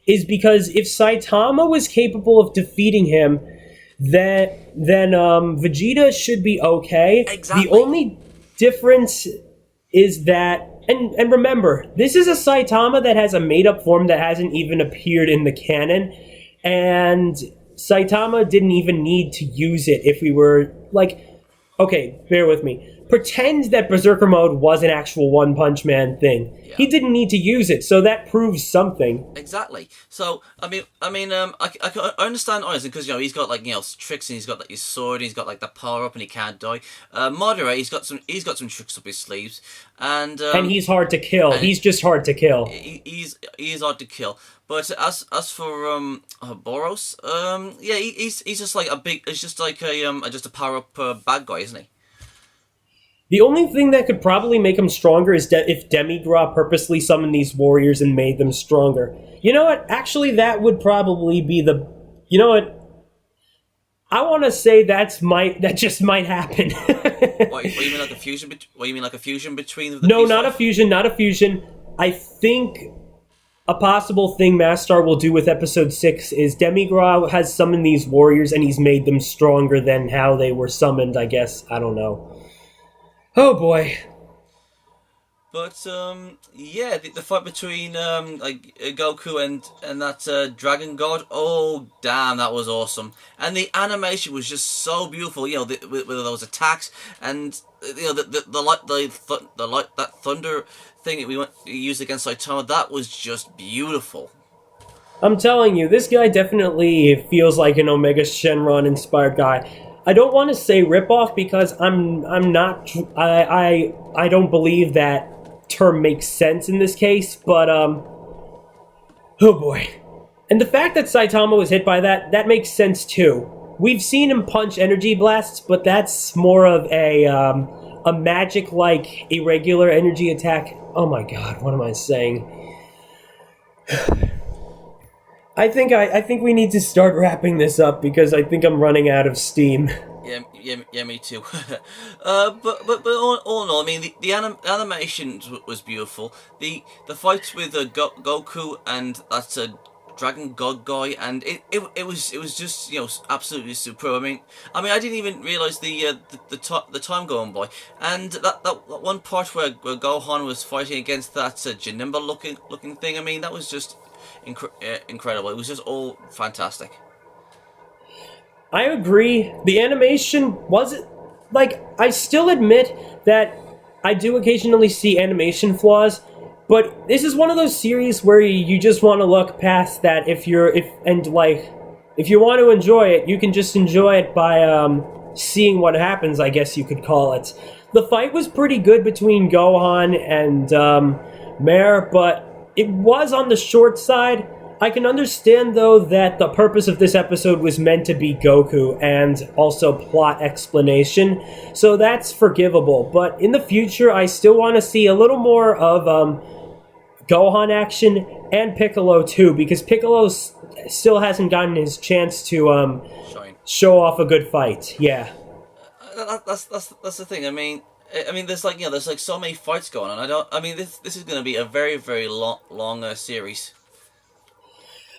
is because if Saitama was capable of defeating him, then Vegeta should be okay. Exactly. The only difference is that, and remember, this is a Saitama that has a made-up form that hasn't even appeared in the canon, and Saitama didn't even need to use it if we were, like, okay, bear with me. Pretend that Berserker Mode was an actual One Punch Man thing. Yeah. He didn't need to use it, so that proves something. Exactly. So I understand Aizen because he's got tricks, and he's got his sword, and he's got the power up, and he can't die. Madara, he's got some tricks up his sleeves, and he's hard to kill. He's just hard to kill. He's hard to kill. But as for Boros, he's just like a big. It's just like just a power up bad guy, isn't he? The only thing that could probably make him stronger is if Demigra purposely summoned these warriors and made them stronger. You know what? Actually, that would probably be the... You know what? I want to say that just might happen. What you mean like a fusion? What you mean like a fusion between the? No, not a fusion. Not a fusion. I think a possible thing MaSTAR will do with episode 6 is Demigra has summoned these warriors and he's made them stronger than how they were summoned. I guess I don't know. Oh boy. But yeah, the fight between Goku and that Dragon God. Oh damn, that was awesome! And the animation was just so beautiful. You know, with those attacks and you know the light that thunder thing we used against Saitama. That was just beautiful. I'm telling you, this guy definitely feels like an Omega Shenron inspired guy. I don't want to say ripoff because I'm not. I don't believe that term makes sense in this case, but oh boy. And the fact that Saitama was hit by that makes sense too. We've seen him punch energy blasts, but that's more of a magic like irregular energy attack. Oh my god, what am I saying? I think we need to start wrapping this up because I think I'm running out of steam. Yeah, me too. But all in all, I mean, the animation was beautiful. The fights with Goku and that Dragon God guy, and it was just, you know, absolutely superb. I mean, I didn't even realize the time going by, and that one part where Gohan was fighting against that Janemba looking thing. I mean, that was just incredible. It was just all fantastic. I agree. The animation wasn't... Like, I still admit that I do occasionally see animation flaws, but this is one of those series where you just want to look past that if you want to enjoy it, you can just enjoy it by seeing what happens, I guess you could call it. The fight was pretty good between Gohan and Mare, but it was on the short side. I can understand, though, that the purpose of this episode was meant to be Goku and also plot explanation, so that's forgivable. But in the future, I still want to see a little more of Gohan action and Piccolo, too, because Piccolo still hasn't gotten his chance to show off a good fight. Yeah. That's the thing. I mean, there's there's so many fights going on. This is going to be a very, very long series.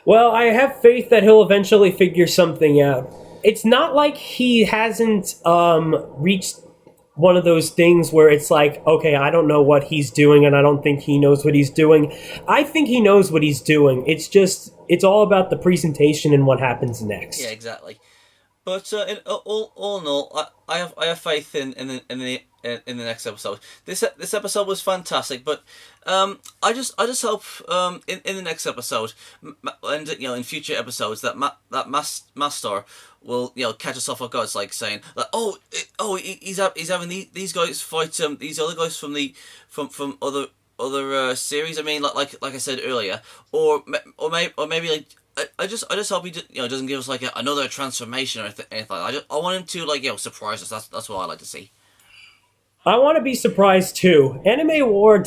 Well, I have faith that he'll eventually figure something out. It's not like he hasn't reached one of those things where it's like, okay, I don't know what he's doing, and I don't think he knows what he's doing. I think he knows what he's doing. It's all about the presentation and what happens next. Yeah, exactly. But all in all, I have faith in the next episode. This episode was fantastic, but I just hope in the next episode and in future episodes that MaSTAR will catch us off our guards, like saying like he's having these guys fight these other guys from other series. I mean, like I said earlier, or maybe like. I just hope he doesn't give us like another transformation or anything like that. I want him to surprise us. That's what I like to see. I want to be surprised too. Anime War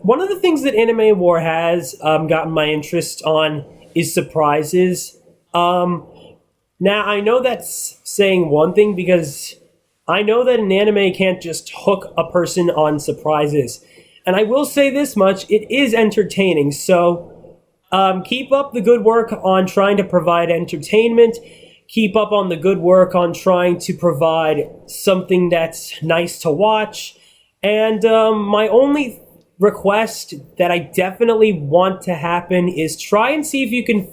one of the things that Anime War has gotten my interest on is surprises. Now I know that's saying one thing because I know that an anime can't just hook a person on surprises. And I will say this much, it is entertaining, so keep up the good work on trying to provide entertainment. Keep up on the good work on trying to provide something that's nice to watch. And my only request that I definitely want to happen is try and see if you can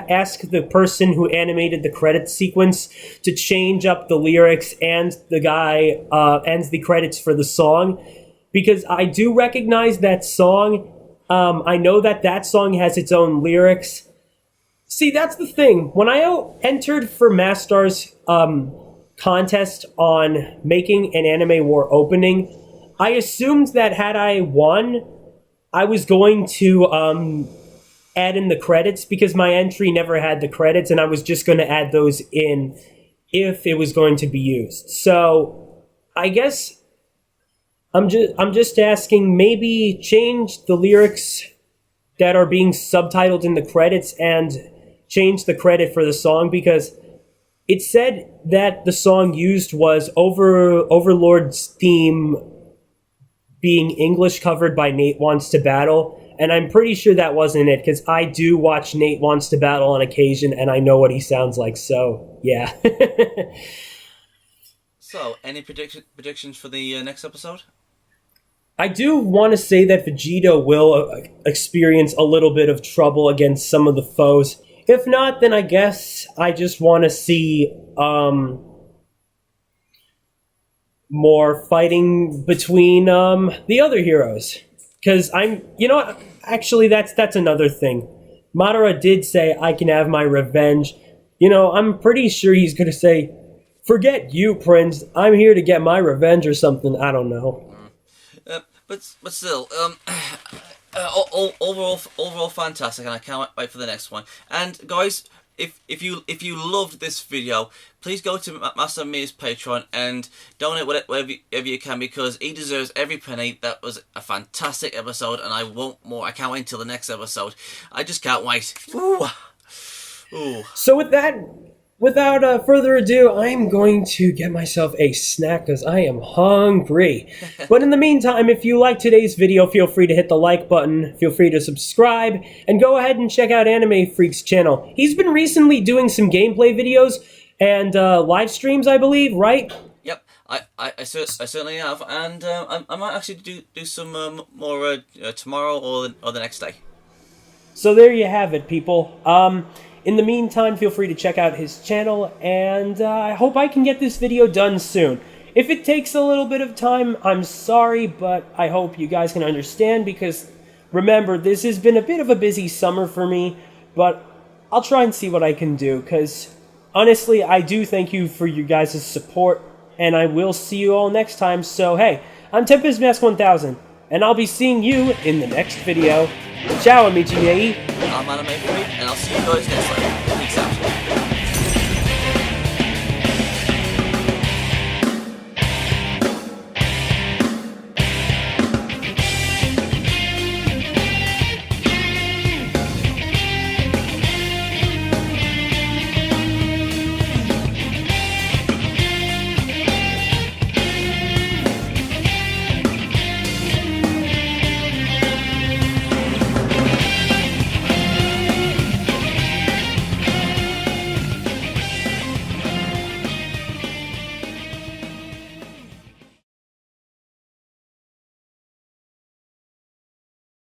ask the person who animated the credit sequence to change up the lyrics and the guy ends the credits for the song. Because I do recognize that song. I know that song has its own lyrics. See, that's the thing. When I entered for MaSTAR's contest on making an Anime War opening, I assumed that had I won, I was going to add in the credits because my entry never had the credits, and I was just going to add those in if it was going to be used. So, I guess I'm just asking, maybe change the lyrics that are being subtitled in the credits and change the credit for the song, because it said that the song used was Overlord's theme being English covered by Nate Wants to Battle, and I'm pretty sure that wasn't it, because I do watch Nate Wants to Battle on occasion, and I know what he sounds like, so, yeah. So, any predictions for the next episode? I do want to say that Vegeta will experience a little bit of trouble against some of the foes. If not, then I guess I just want to see more fighting between the other heroes. Because actually that's another thing. Madara did say, I can have my revenge. I'm pretty sure he's going to say, forget you, Prince. I'm here to get my revenge or something. I don't know. But still, overall fantastic, and I can't wait for the next one. And guys, if you loved this video, please go to MaSTAR Mia's Patreon and donate whatever you can, because he deserves every penny. That was a fantastic episode, and I want more. I can't wait until the next episode. I just can't wait. Ooh. So without further ado, I'm going to get myself a snack because I am hungry. But in the meantime, if you like today's video, feel free to hit the like button, feel free to subscribe, and go ahead and check out Anime Freak's channel. He's been recently doing some gameplay videos and live streams, I believe, right? Yep, I certainly have, and I might actually do some more tomorrow or the next day. So there you have it, people. In the meantime, feel free to check out his channel, and I hope I can get this video done soon. If it takes a little bit of time, I'm sorry, but I hope you guys can understand, because remember, this has been a bit of a busy summer for me, but I'll try and see what I can do, because honestly, I do thank you for your guys' support, and I will see you all next time. So hey, I'm Tempest Mask 1000, and I'll be seeing you in the next video. Ciao, amici miei! I'm Anime Freak, and I'll see you guys next time. Peace out.